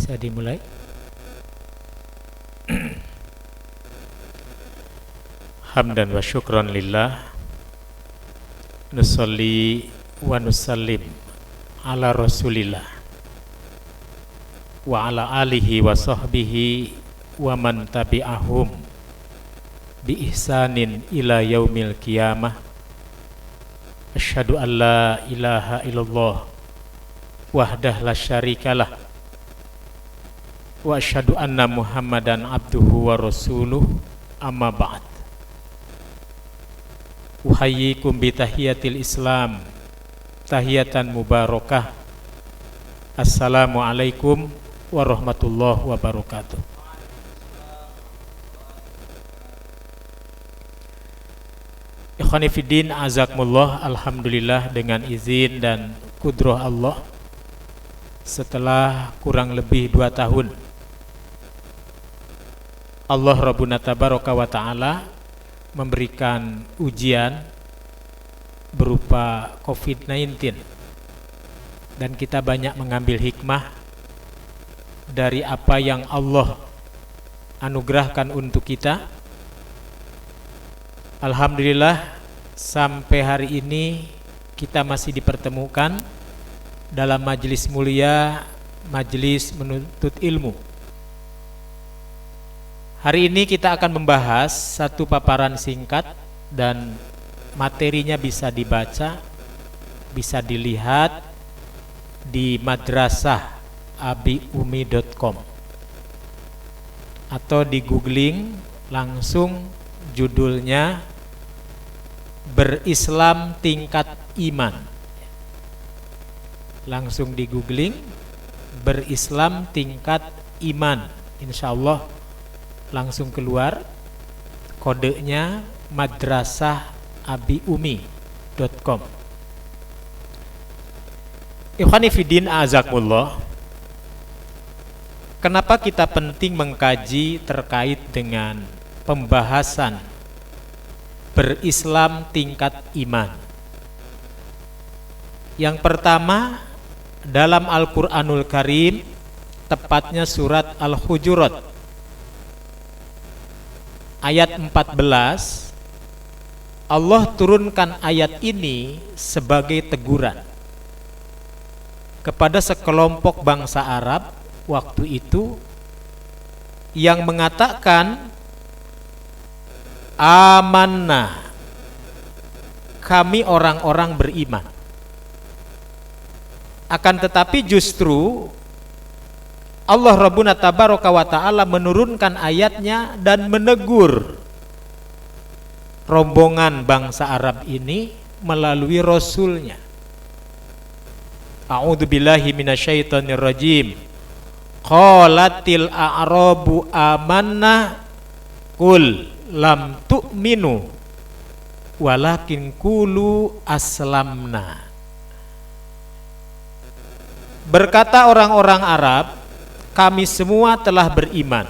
Bisa dimulai. Hamdan wa syukran lillah, nusalli wa nusallim ala rasulillah wa ala alihi wa sahbihi wa man tabi'ahum bi ihsanin ila yaumil qiyamah. Asyhadu an la ilaha illallah wahdah la syarikalah wa asyhadu anna Muhammadan abduhu wa rasuluh, amma ba'd. Uhayyikum bi tahiyatil Islam, tahiyatan mubarakah. Assalamualaikum warahmatullahi wabarakatuh. Ikhwani fiddin, azakumullah. Alhamdulillah, dengan izin dan kudrah Allah, setelah kurang lebih 2 tahun Allah Rabbuna Tabaraka wa Ta'ala memberikan ujian berupa COVID-19, dan kita banyak mengambil hikmah dari apa yang Allah anugerahkan untuk kita. Alhamdulillah, sampai hari ini kita masih dipertemukan dalam majelis mulia, majelis menuntut ilmu. Hari ini kita akan membahas satu paparan singkat, dan materinya bisa dibaca, bisa dilihat di madrasahabiumi.com atau di googling langsung judulnya Berislam Tingkat Iman. Langsung di googling Berislam Tingkat Iman, insya Allah langsung keluar. Kodenya madrasahabiumi.com. Ikhwani fiddin, azakumullah. Kenapa kita penting mengkaji terkait dengan pembahasan berislam tingkat iman? Yang pertama, dalam Al-Quranul Karim, tepatnya surat Al-Hujurat ayat 14, Allah turunkan ayat ini sebagai teguran kepada sekelompok bangsa Arab waktu itu yang mengatakan, amanna, kami orang-orang beriman. Akan tetapi justru Allah Rabbuna Tabaraka wa Ta'ala menurunkan ayatnya dan menegur rombongan bangsa Arab ini melalui Rasulnya. A'udzu billahi minasyaitonir rajim. Qalatil a'rabu amanna qul lam tu'minu walakin qulu aslamna. Berkata orang-orang Arab, kami semua telah beriman.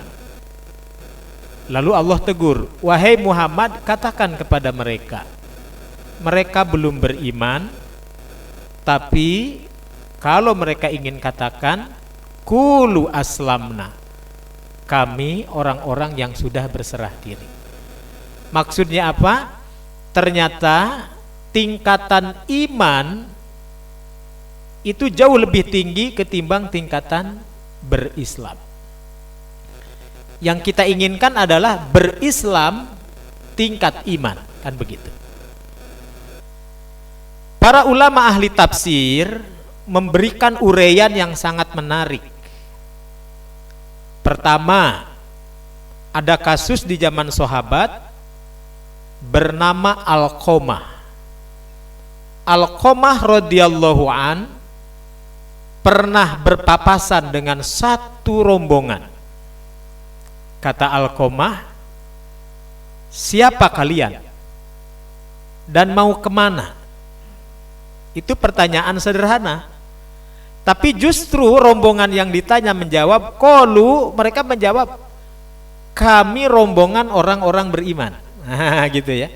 Lalu Allah tegur, wahai Muhammad, katakan kepada mereka, mereka belum beriman, tapi kalau mereka ingin katakan, qulu aslamna, kami orang-orang yang sudah berserah diri. Maksudnya apa? Ternyata tingkatan iman itu jauh lebih tinggi ketimbang tingkatan berislam. Yang kita inginkan adalah berislam tingkat iman, kan begitu. Para ulama ahli tafsir memberikan uraian yang sangat menarik. Pertama, ada kasus di zaman sahabat bernama Alqamah. Alqamah radhiyallahu an pernah berpapasan dengan satu rombongan. Kata Alqamah, siapa kalian dan mau kemana? Itu pertanyaan sederhana, tapi justru rombongan yang ditanya menjawab, qalu, mereka menjawab, kami rombongan orang-orang beriman. Gitu ya,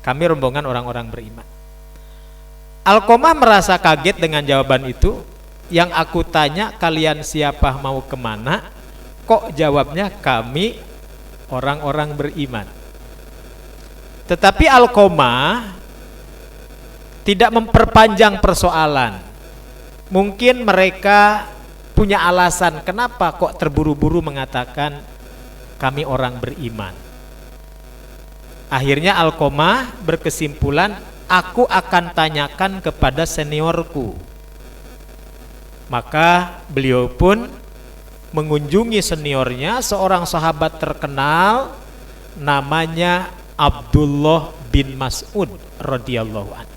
kami rombongan orang-orang beriman. Alqamah merasa kaget dengan jawaban itu. yang aku tanya kalian siapa mau kemana, kok jawabnya kami orang-orang beriman. Tetapi Alqamah tidak memperpanjang persoalan. Mungkin mereka punya alasan kenapa kok terburu-buru mengatakan kami orang beriman. Akhirnya Alqamah berkesimpulan, aku akan tanyakan kepada seniorku. Maka beliau pun mengunjungi seniornya, seorang sahabat terkenal namanya Abdullah bin Mas'ud radhiyallahu anhu.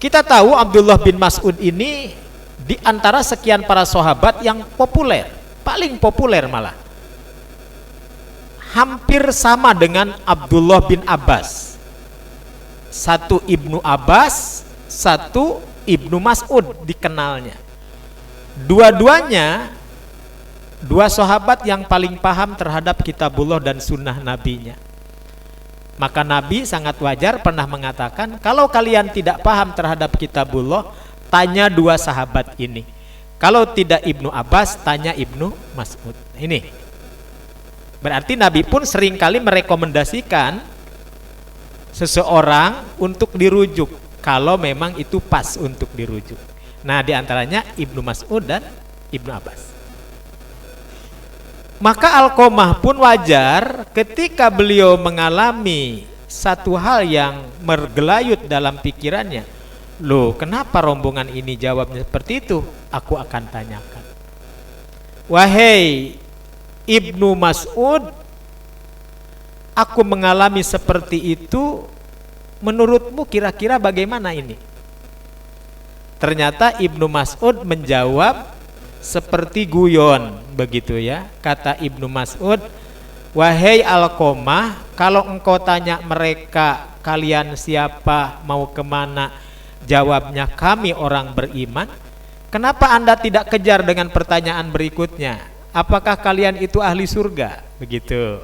Kita tahu Abdullah bin Mas'ud ini di antara sekian para sahabat yang populer, paling populer malah. Hampir sama dengan Abdullah bin Abbas. Satu Ibnu Abbas, satu Ibnu Mas'ud dikenalnya. Dua-duanya dua sahabat yang paling paham terhadap kitabullah dan sunnah nabinya. Maka Nabi sangat wajar pernah mengatakan, kalau kalian tidak paham terhadap kitabullah, tanya dua sahabat ini. Kalau tidak Ibnu Abbas, tanya Ibnu Mas'ud. Ini berarti Nabi pun seringkali merekomendasikan seseorang untuk dirujuk kalau memang itu pas untuk dirujuk. Nah, diantaranya Ibnu Mas'ud dan Ibnu Abbas. Maka Alqamah pun wajar ketika beliau mengalami satu hal yang mergelayut dalam pikirannya. Loh, kenapa rombongan ini jawabnya seperti itu? Aku akan tanyakan. Wahai Ibnu Mas'ud, aku mengalami seperti itu. Menurutmu kira-kira bagaimana ini? Ternyata Ibnu Mas'ud menjawab seperti guyon begitu ya. Kata Ibnu Mas'ud, wahai Alqamah, kalau engkau tanya mereka kalian siapa, mau kemana, jawabnya kami orang beriman, kenapa Anda tidak kejar dengan pertanyaan berikutnya? Apakah kalian itu ahli surga? Begitu.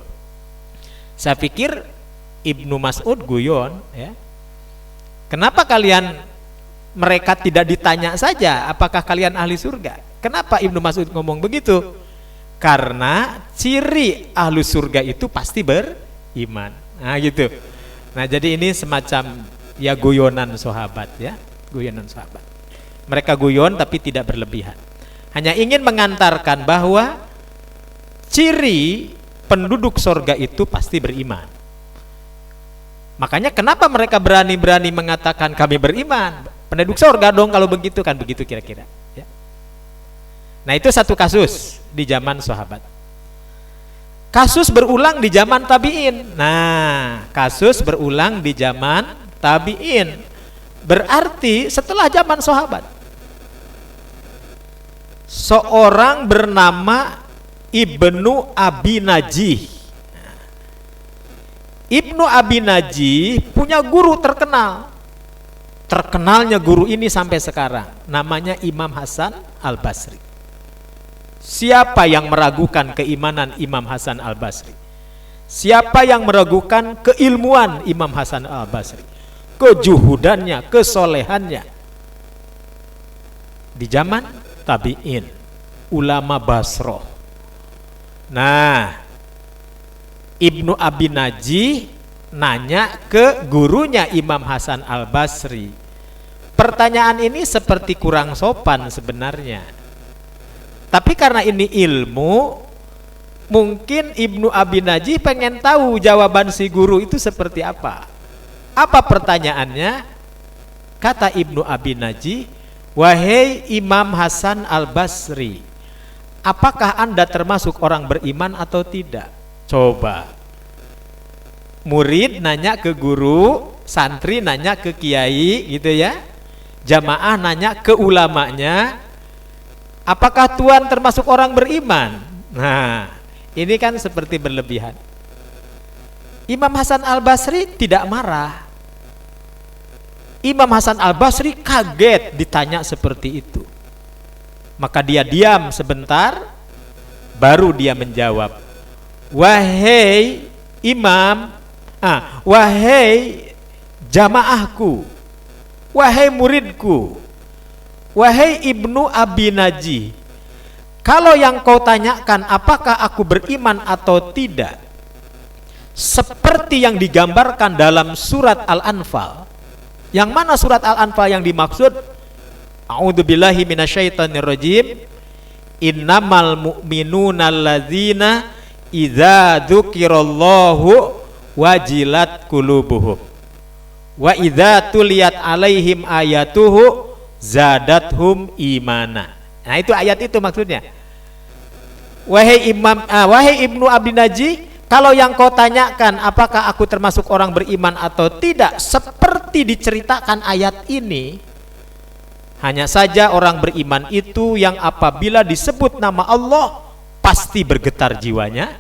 Saya pikir Ibnu Mas'ud guyon ya. Kenapa mereka tidak ditanya saja apakah kalian ahli surga? Kenapa Ibnu Mas'ud ngomong begitu? Karena ciri ahli surga itu pasti beriman. Nah gitu. Nah jadi ini semacam ya guyonan sahabat ya, guyonan sahabat. Mereka guyon tapi tidak berlebihan. Hanya ingin mengantarkan bahwa ciri penduduk surga itu pasti beriman. Makanya kenapa mereka berani-berani mengatakan kami beriman? Penduduk surga dong kalau begitu, kan begitu kira-kira ya. Nah itu satu kasus di zaman sahabat. Kasus berulang di zaman tabi'in. Nah kasus berulang di zaman tabi'in, berarti setelah zaman sahabat. Seorang bernama Ibnu Abi Najih. Ibnu Abi Najih punya guru terkenal. Terkenalnya guru ini sampai sekarang, namanya Imam Hasan Al-Basri. Siapa yang meragukan keimanan Imam Hasan Al-Basri? Siapa yang meragukan keilmuan Imam Hasan Al-Basri, kejuhudannya, kesolehannya? Di zaman tabi'in, ulama Basroh. Nah, Ibnu Abi Najih nanya ke gurunya Imam Hasan Al-Basri. Pertanyaan ini seperti kurang sopan sebenarnya, tapi karena ini ilmu, mungkin Ibnu Abi Najih pengen tahu jawaban si guru itu seperti apa. Apa pertanyaannya? Kata Ibnu Abi Najih, wahai Imam Hasan Al-Basri, apakah Anda termasuk orang beriman atau tidak? Coba, murid nanya ke guru, santri nanya ke kiai gitu ya, jamaah nanya ke ulamanya, apakah Tuhan termasuk orang beriman? Nah ini kan seperti berlebihan. Imam Hasan Al-Basri tidak marah. Imam Hasan Al-Basri kaget ditanya seperti itu. Maka dia diam sebentar, baru dia menjawab, wahai imam, wahai jamaahku, wahai muridku, wahai Ibnu Abi Naji, kalau yang kau tanyakan apakah aku beriman atau tidak, seperti yang digambarkan dalam surat Al-Anfal. Yang mana surat Al-Anfal yang dimaksud? A'udzubillahi minasyaitonirrajim. Innamal mu'minuna alladzina idza dzukirallahu wajilat qulubuhum wa idza tuliyat alaihim ayatuhu zadathum imana. Nah, itu ayat itu maksudnya. Wahai Ibnu Abi Naji, kalau yang kau tanyakan apakah aku termasuk orang beriman atau tidak, seperti diceritakan ayat ini, hanya saja orang beriman itu yang apabila disebut nama Allah pasti bergetar jiwanya,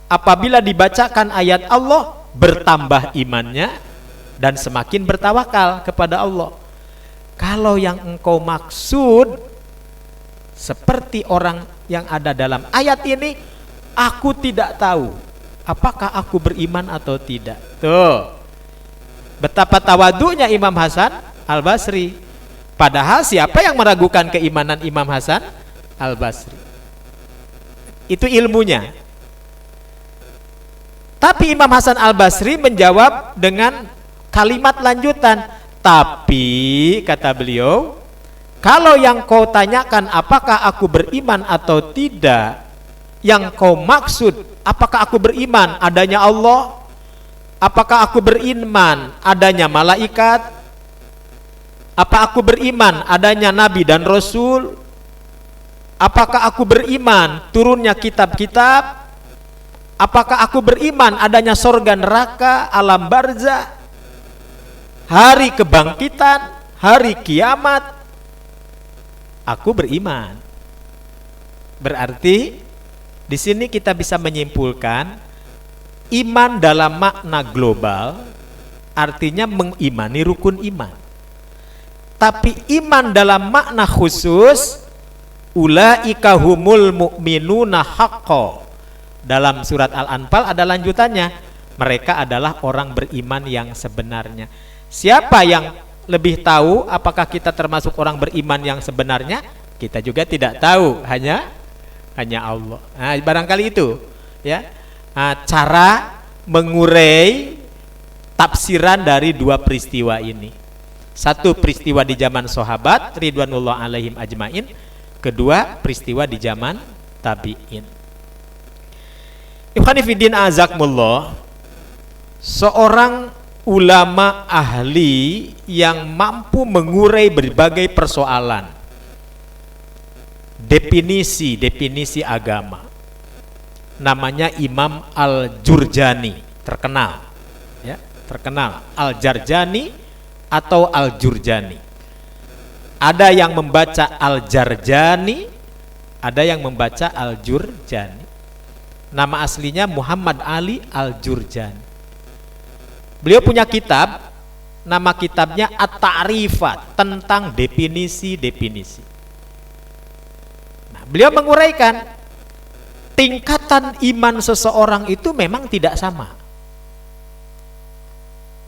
apabila dibacakan ayat Allah bertambah imannya dan semakin bertawakal kepada Allah. Kalau yang engkau maksud seperti orang yang ada dalam ayat ini, aku tidak tahu apakah aku beriman atau tidak. Tuh, betapa tawadunya Imam Hasan Al-Basri. Padahal siapa yang meragukan keimanan Imam Hasan Al-Basri? Itu ilmunya. Tapi Imam Hasan Al-Basri menjawab dengan kalimat lanjutan, tapi kata beliau, kalau yang kau tanyakan apakah aku beriman atau tidak, yang kau maksud apakah aku beriman adanya Allah, apakah aku beriman adanya malaikat, apa aku beriman adanya nabi dan rasul, apakah aku beriman turunnya kitab-kitab, apakah aku beriman adanya surga neraka, alam barzah, hari kebangkitan, hari kiamat, aku beriman. Berarti di sini kita bisa menyimpulkan iman dalam makna global artinya mengimani rukun iman. Tapi iman dalam makna khusus, ulaika humul mu'minuna haqqo. Dalam surat Al-Anfal ada lanjutannya, mereka adalah orang beriman yang sebenarnya. Siapa yang lebih tahu apakah kita termasuk orang beriman yang sebenarnya? Kita juga tidak tahu, hanya Allah. Nah, barangkali itu ya, cara mengurai tafsiran dari dua peristiwa ini. Satu peristiwa di zaman sahabat ridwanullah alaihim ajmain, kedua peristiwa di zaman tabi'in. Ikhwani fiddin azakmullah, seorang ulama ahli yang mampu mengurai berbagai persoalan, definisi agama, namanya Imam Al-Jurjani, terkenal ya, terkenal Al-Jarjani atau Al-Jurjani. Ada yang membaca Al-Jarjani, ada yang membaca Al-Jurjani. Nama aslinya Muhammad Ali Al-Jurjani. Beliau punya kitab, nama kitabnya At-Ta'rifat, tentang definisi-definisi. Nah, beliau menguraikan tingkatan iman seseorang itu memang tidak sama.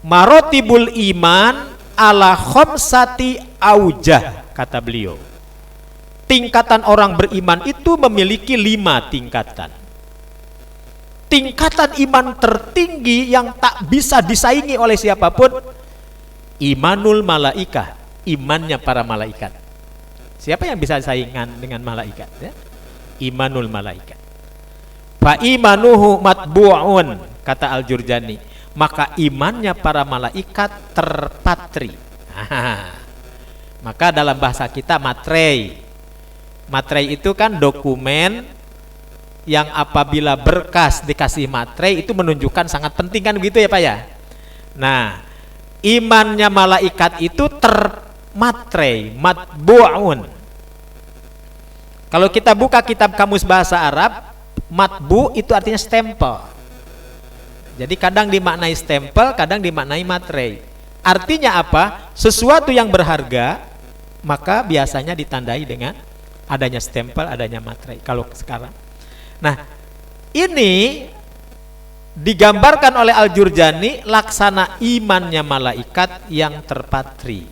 Marotibul iman ala khamsati aujah, kata beliau. Tingkatan orang beriman itu memiliki 5 tingkatan. Tingkatan iman tertinggi yang tak bisa disaingi oleh siapapun, imanul malaikah, imannya para malaikat. Siapa yang bisa saingan dengan malaikat ya? Imanul malaikat. Fa imanuhu matbu'un, kata Al-Jurjani, maka imannya para malaikat terpatri. Maka dalam bahasa kita materai. Materai itu kan dokumen yang apabila berkas dikasih materai itu menunjukkan sangat penting, kan begitu ya Pak ya. Nah, imannya malaikat itu termaterai, matbu'un. Kalau kita buka kitab kamus bahasa Arab, matbu itu artinya stempel. Jadi kadang dimaknai stempel, kadang dimaknai materai. Artinya apa? Sesuatu yang berharga maka biasanya ditandai dengan adanya stempel, adanya materai. Kalau sekarang, nah ini digambarkan oleh Al-Jurjani laksana imannya malaikat yang terpatri.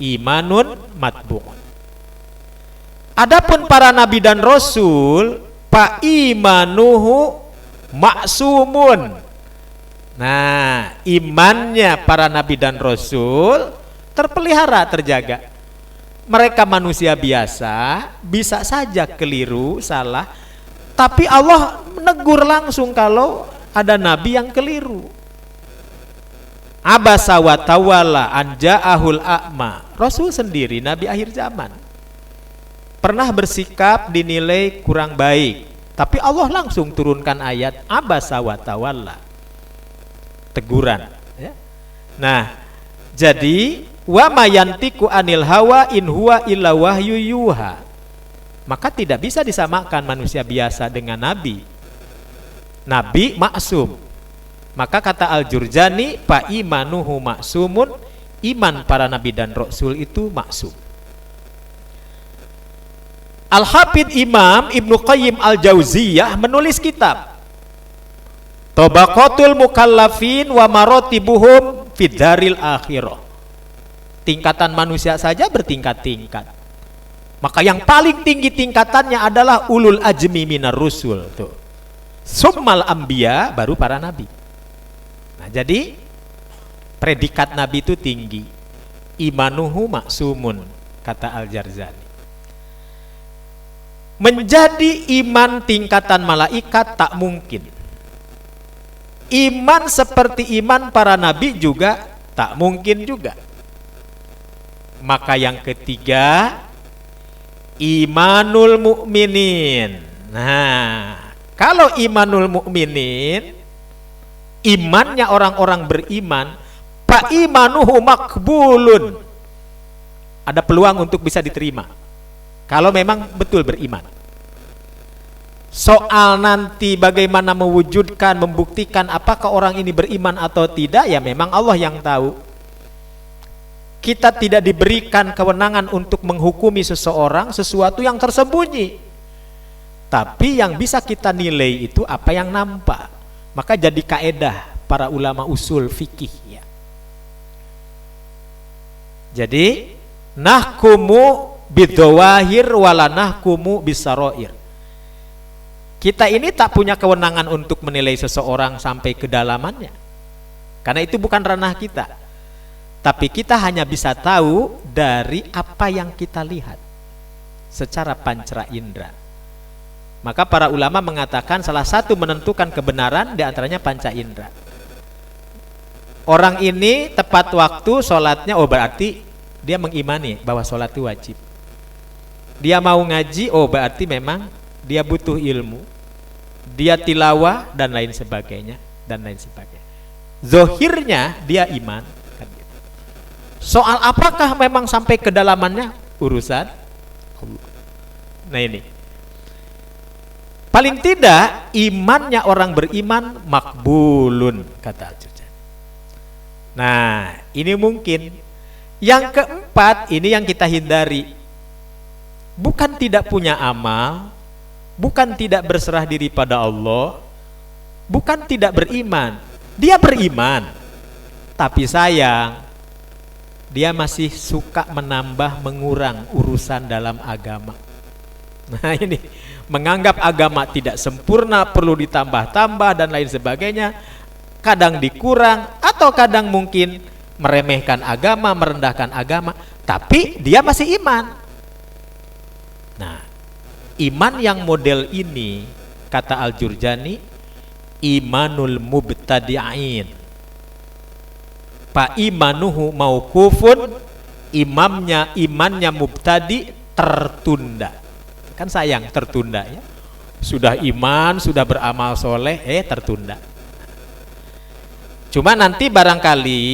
imanun matbu'un. Adapun para nabi dan rasul, fa imanuhu maksumun. Nah, imannya para nabi dan rasul terpelihara, terjaga. Mereka manusia biasa, bisa saja keliru, salah, tapi Allah menegur langsung kalau ada nabi yang keliru. Abasa wa tawalla an ja'ahul a'ma. Rasul sendiri, nabi akhir zaman, pernah bersikap dinilai kurang baik, tapi Allah langsung turunkan ayat abasa wa tawalla, teguran ya. Nah, jadi wa mayantiku anil hawa in huwa illa wahyu yuha. Maka tidak bisa disamakan manusia biasa dengan nabi. Nabi maksum. Maka kata Al-Jurjani, fa imanuhu maksumun, iman para nabi dan rasul itu maksum. Al-Hafidh Imam Ibnu Qayyim Al-Jauziyah menulis kitab Tabaqatul Mukallafin wa Maratibuhum fid Daril Akhirah. Tingkatan manusia saja bertingkat-tingkat. Maka yang paling tinggi tingkatannya adalah ulul ajmi minar rusul tuh. Summal anbiya, baru para nabi. Nah, jadi predikat nabi itu tinggi. Imanuhu maksumun, kata Al-Jarzani. Menjadi iman tingkatan malaikat tak mungkin. Iman seperti iman para nabi juga tak mungkin juga. Maka yang ketiga, imanul mukminin. Nah, kalau imanul mukminin, imannya orang-orang beriman, fa imanuhu makbulun. Ada peluang untuk bisa diterima kalau memang betul beriman. Soal nanti bagaimana mewujudkan, membuktikan apakah orang ini beriman atau tidak, ya memang Allah yang tahu. Kita tidak diberikan kewenangan untuk menghukumi seseorang sesuatu yang tersembunyi. Tapi yang bisa kita nilai itu apa yang nampak. Maka jadi kaedah para ulama usul fikih ya. Jadi nahkumu bidzawahir wala nahkumu bisarair. Kita ini tak punya kewenangan untuk menilai seseorang sampai kedalamannya, karena itu bukan ranah kita. Tapi kita hanya bisa tahu dari apa yang kita lihat secara pancara indera. Maka para ulama mengatakan salah satu menentukan kebenaran diantaranya panca indera. Orang ini tepat waktu sholatnya, oh berarti dia mengimani bahwa sholat itu wajib. Dia mau ngaji, oh berarti memang dia butuh ilmu. Dia tilawah dan lain sebagainya, dan lain sebagainya. Zohirnya dia iman. Soal apakah memang sampai kedalamannya urusan Allah. Nah ini, paling tidak imannya orang beriman makbulun, kata Al-Jurjani. Nah ini mungkin. Yang keempat, ini yang kita hindari. Bukan tidak punya amal, bukan tidak berserah diri pada Allah, bukan tidak beriman. Dia beriman, tapi sayang dia masih suka menambah mengurang urusan dalam agama. Nah ini, menganggap agama tidak sempurna, perlu ditambah-tambah dan lain sebagainya. Kadang dikurang atau kadang mungkin meremehkan agama, merendahkan agama, tapi dia masih iman. Nah, iman yang model ini, kata Al-Jurjani, imanul mubtadi'in. Fa imanuhu mauqufun, imannya mubtadi tertunda. Kan sayang tertunda ya. Sudah iman, sudah beramal soleh, tertunda. Cuma nanti barangkali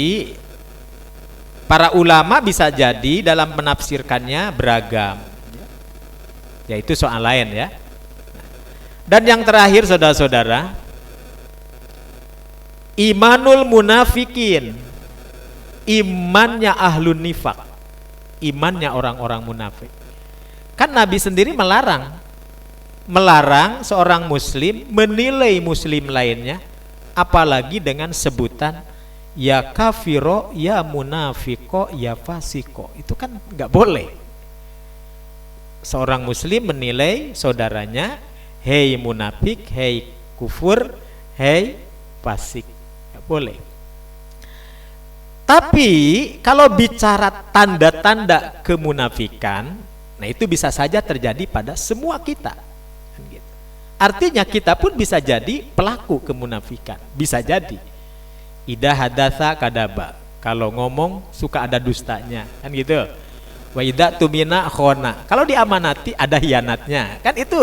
para ulama bisa jadi dalam menafsirkannya beragam. Yaitu soal lain ya. Dan yang terakhir saudara-saudara, imanul munafikin, imannya ahlun nifak, imannya orang-orang munafik. Kan Nabi sendiri melarang seorang muslim menilai muslim lainnya, apalagi dengan sebutan ya kafiro, ya munafiko, ya fasiko. Itu kan nggak boleh. Seorang muslim menilai saudaranya, hei munafik, hei kufur, hei fasik. Nggak boleh. Tapi kalau bicara tanda-tanda kemunafikan, nah itu bisa saja terjadi pada semua kita. Artinya kita pun bisa jadi pelaku kemunafikan, bisa jadi. Idza hadatsa kadaba, kalau ngomong suka ada dustanya, kan gitu. Wa idza tumina khona, kalau diamanati ada hianatnya, kan itu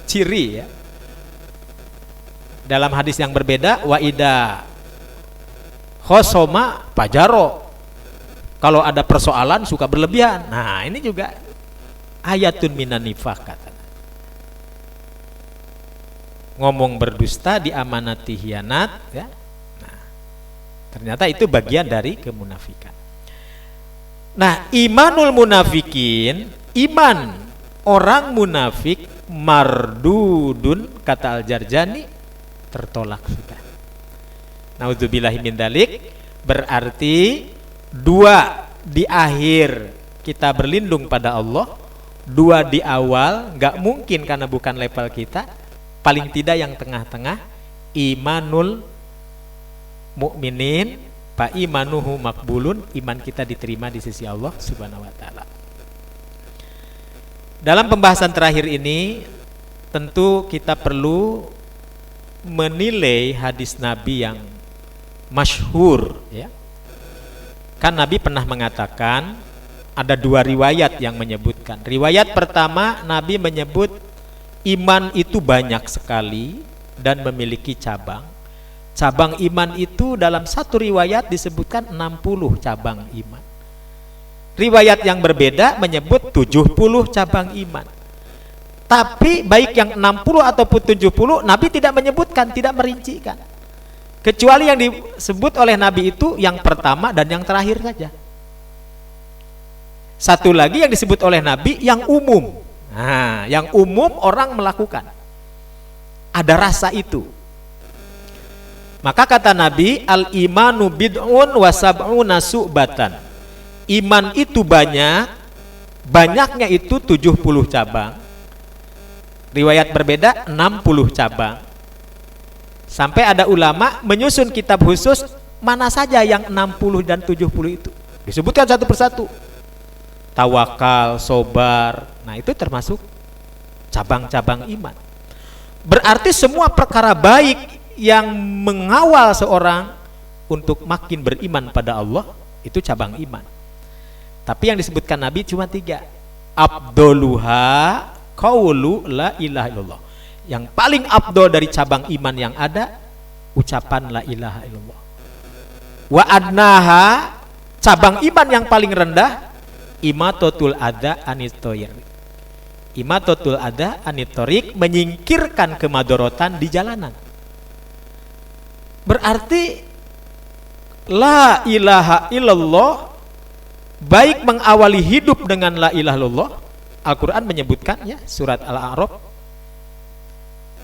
ciri ya. Dalam hadis yang berbeda, wa idza khosoma pajaro, kalau ada persoalan suka berlebihan. Nah ini juga ayatun minan nifaq kata. Ngomong berdusta, diamanati hianat ya. Nah, ternyata itu bagian dari kemunafikan. Nah, imanul munafikin, iman orang munafik mardudun kata Al-Jarjani, tertolak sudah. Naudzubillahi min dzalik, berarti dua di akhir kita berlindung pada Allah, dua di awal nggak mungkin karena bukan level kita. Paling tidak yang tengah-tengah, imanul mukminin fa imanuhu makbulun, iman kita diterima di sisi Allah Subhanahu wa taala. Dalam pembahasan terakhir ini tentu kita perlu menilai hadis Nabi yang masyhur ya. Kan Nabi pernah mengatakan, ada dua riwayat yang menyebutkan. Riwayat pertama Nabi menyebut iman itu banyak sekali dan memiliki cabang. Cabang iman itu dalam satu riwayat disebutkan 60 cabang iman. Riwayat yang berbeda menyebut 70 cabang iman. Tapi baik yang 60 ataupun 70 Nabi tidak menyebutkan, tidak merincikan. Kecuali yang disebut oleh Nabi itu yang pertama dan yang terakhir saja. Satu lagi yang disebut oleh Nabi yang umum. Nah, yang umum orang melakukan. Ada rasa itu. Maka kata Nabi, al-imanu bid'un wa sab'una su'batan. Iman itu banyak, banyaknya itu 70 cabang. Riwayat berbeda 60 cabang. Sampai ada ulama menyusun kitab khusus mana saja yang 60 dan 70 itu. Disebutkan satu persatu. Tawakal, sobar, nah itu termasuk cabang-cabang iman. Berarti semua perkara baik yang mengawal seorang untuk makin beriman pada Allah itu cabang iman. Tapi yang disebutkan Nabi cuma 3. Abdoluha qaulu la ilaha illallah. Yang paling abdol dari cabang iman yang ada ucapan la ilaha illallah. Wa adnaha, cabang iman yang paling rendah, imatotul ada anitoir. Imatotul ada anitorik, menyingkirkan kemadorotan di jalanan. Berarti la ilaha illallah, baik mengawali hidup dengan la ilaha illallah. Al-Quran menyebutkan ya, surat Al-A'raf,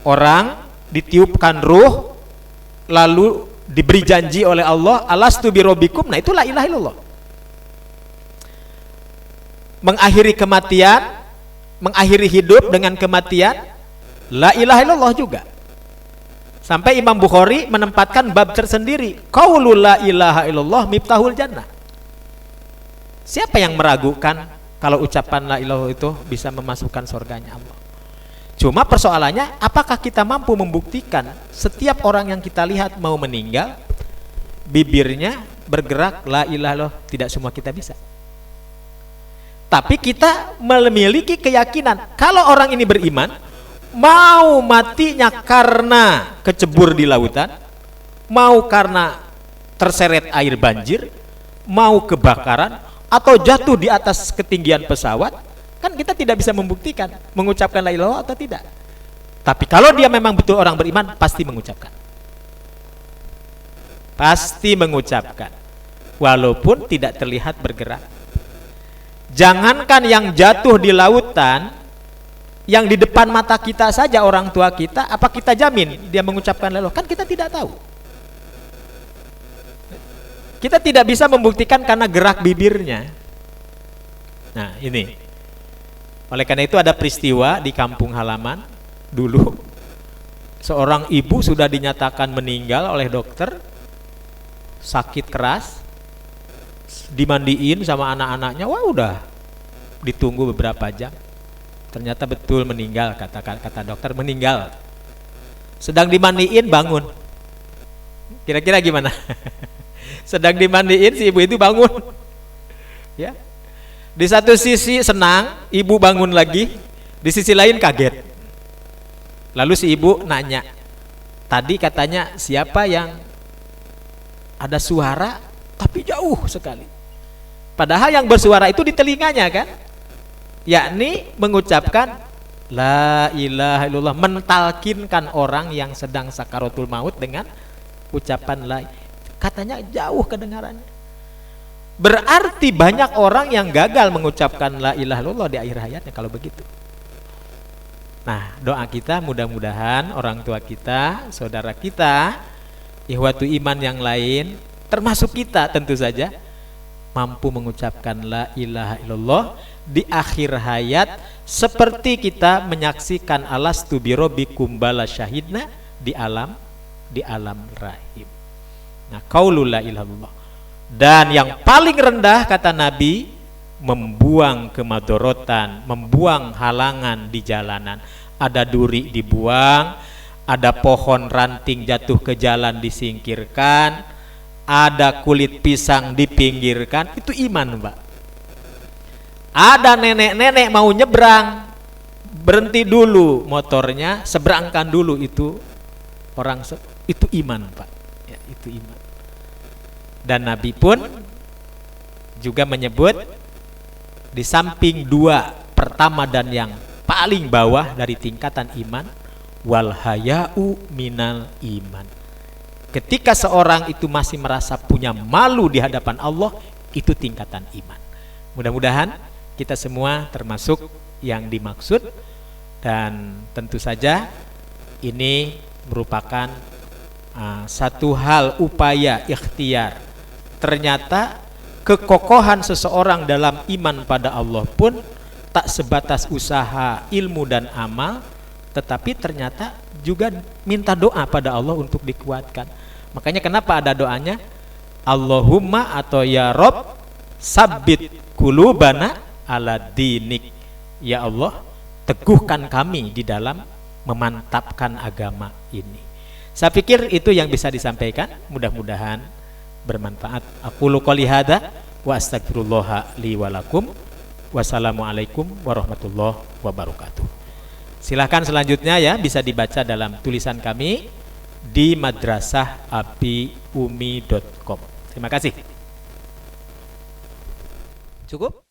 orang ditiupkan ruh lalu diberi janji oleh Allah, alastu birabbikum, nah itu la ilaha illallah. Mengakhiri kematian, mengakhiri hidup dengan kematian, la ilaha illallah juga. Sampai Imam Bukhari menempatkan bab tersendiri, qaulul la ilaha illallah miftahul jannah. Siapa yang meragukan kalau ucapan la ilaha itu bisa memasukkan surganya Allah? Cuma persoalannya, apakah kita mampu membuktikan setiap orang yang kita lihat mau meninggal, bibirnya bergerak la ilaha illallah? Tidak semua kita bisa. Tapi kita memiliki keyakinan kalau orang ini beriman, mau matinya karena kecebur di lautan, mau karena terseret air banjir, mau kebakaran, atau jatuh di atas ketinggian pesawat, kan kita tidak bisa membuktikan mengucapkan la ilaha illallah atau tidak. Tapi kalau dia memang betul orang beriman, pasti mengucapkan. Pasti mengucapkan, walaupun tidak terlihat bergerak. Jangankan yang jatuh di lautan, yang di depan mata kita saja orang tua kita, apa kita jamin dia mengucapkan la ilaha illallah? Kan kita tidak tahu. Kita tidak bisa membuktikan karena gerak bibirnya. Nah, ini. Oleh karena itu ada peristiwa di kampung halaman dulu. Seorang ibu sudah dinyatakan meninggal oleh dokter, sakit keras, dimandiin sama anak-anaknya, wah udah ditunggu beberapa jam. Ternyata betul meninggal, kata dokter meninggal. Sedang dimandiin bangun. Kira-kira gimana? Sedang dimandiin si ibu itu bangun. Ya. Di satu sisi senang, ibu bangun lagi, di sisi lain kaget. Lalu si ibu nanya, tadi katanya siapa yang ada suara tapi jauh sekali. Padahal yang bersuara itu di telinganya kan, yakni mengucapkan la ilaha illallah, mentalkinkan orang yang sedang sakaratul maut dengan ucapan la. Katanya jauh kedengarannya. Berarti banyak orang yang gagal mengucapkan la ilaha illallah di akhir hayatnya kalau begitu. Nah, doa kita mudah-mudahan orang tua kita, saudara kita, ikhwatu iman yang lain, termasuk kita tentu saja, mampu mengucapkan la ilaha illallah di akhir hayat seperti kita menyaksikan alastu birabbikum bala syahidna di alam rahim. Nah, qaulul la ilaha illallah. Dan yang paling rendah kata Nabi, membuang kemadorotan, membuang halangan di jalanan. Ada duri dibuang, ada pohon ranting jatuh ke jalan disingkirkan, ada kulit pisang dipinggirkan. Itu iman, Mbak. Ada nenek-nenek mau nyebrang, berhenti dulu motornya, seberangkan dulu. Itu orang, itu iman, Pak. Ya, itu iman. Dan Nabi pun juga menyebut di samping dua pertama dan yang paling bawah dari tingkatan iman, wal haya'u minal iman. Ketika seorang itu masih merasa punya malu di hadapan Allah, itu tingkatan iman. Mudah-mudahan kita semua termasuk yang dimaksud, dan tentu saja ini merupakan satu hal upaya ikhtiar. Ternyata kekokohan seseorang dalam iman pada Allah pun tak sebatas usaha, ilmu dan amal, tetapi ternyata juga minta doa pada Allah untuk dikuatkan. Makanya kenapa ada doanya Allahumma atau ya Rob sabbit kulubana ala dinik. Ya Allah, teguhkan kami di dalam memantapkan agama ini. Saya pikir itu yang bisa disampaikan, mudah-mudahan bermanfaat. Aqulu qouli hadza wa astaghfirullah li wa lakum. Wassalamualaikum warahmatullahi wabarakatuh. Silahkan selanjutnya ya bisa dibaca dalam tulisan kami di madrasahabiumi.com. Terima kasih. Cukup?